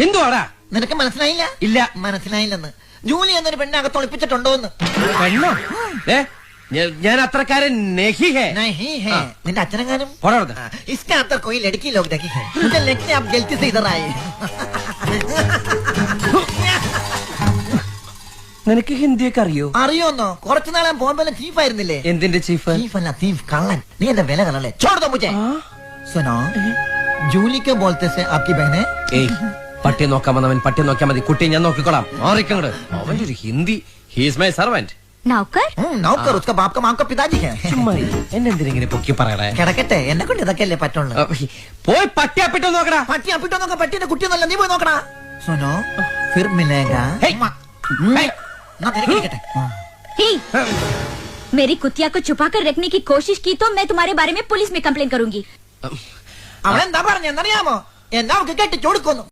എന്തുവാടാ? നിനക്ക് മനസ്സിലായില്ല? ഇല്ല. മനസ്സിലായില്ലെന്ന്. ജൂലി എന്നൊരു പെണ്ണെ അകത്ത് ഒളിപ്പിച്ചിട്ടുണ്ടോന്ന്. പെണ്ണോ? ഞാൻ അത്രക്കാരൻ നഹി ഹേ. नहीं है. നിന്റെ അച്ഛനെങ്ങാനും പോടാ. इसके अंदर कोई लड़की लोग देखी है. मुझे लगता है आप गलती से इधर आए. നിനക്ക് ഹിന്ദിയൊക്കെ അറിയോ? അറിയോന്നോ? കുറച്ചു നാളെ ബോംബെയിലെ ചീഫ് ആയിരുന്നില്ലേ? എന്തിന്റെ ചീഫ്? चीफ अल्लाह चीफ कल्लन. നീ എന്റെ വില കളല്ലേ? छोड़ दो मुझे. सुनो, जूली के बोलते से आपकी बहन है? ഏയ്, പട്ടി നോക്കാൻ വന്നവൻ പട്ടി നോക്കിയാൽ മതി. കുട്ടി ഞാൻ നോക്കിക്കോളാം. മാറിക്കങ്ങട്. അവന്റെ ഒരു ഹിന്ദി. He's my servant. नौकर? नौकर उसका बाप का माम का पिताजी है. എന്നെ എന്തിനെങ്ങനെ പൊക്കി പറയടേ? കിടക്കട്ടെ, എന്നെ കൊണ്ട് ഇതൊക്കെയല്ലേ പറ്റുള്ളൂ. പോയി പട്ടിയാപ്പിട്ടോ നോക്കടാ. പട്ടി അപ്പിട്ടോ നോക്കാം. പട്ടിന്റെ കുട്ടിയൊന്നല്ല, നീ പോയി നോക്കണ. सुनो, फिर मिलेगा. ना तेरे किടക്കട്ടെ. ही, मेरी कुतिया को छुपा कर रखने की कोशिश की तो मैं तुम्हारे बारे में पुलिस में कंप्लेन करूंगी. അവളെന്താ പറഞ്ഞെന്നറിയാമോ? എന്നാ അവൾക്ക് കെട്ടിച്ചു കൊടുക്കുന്നു.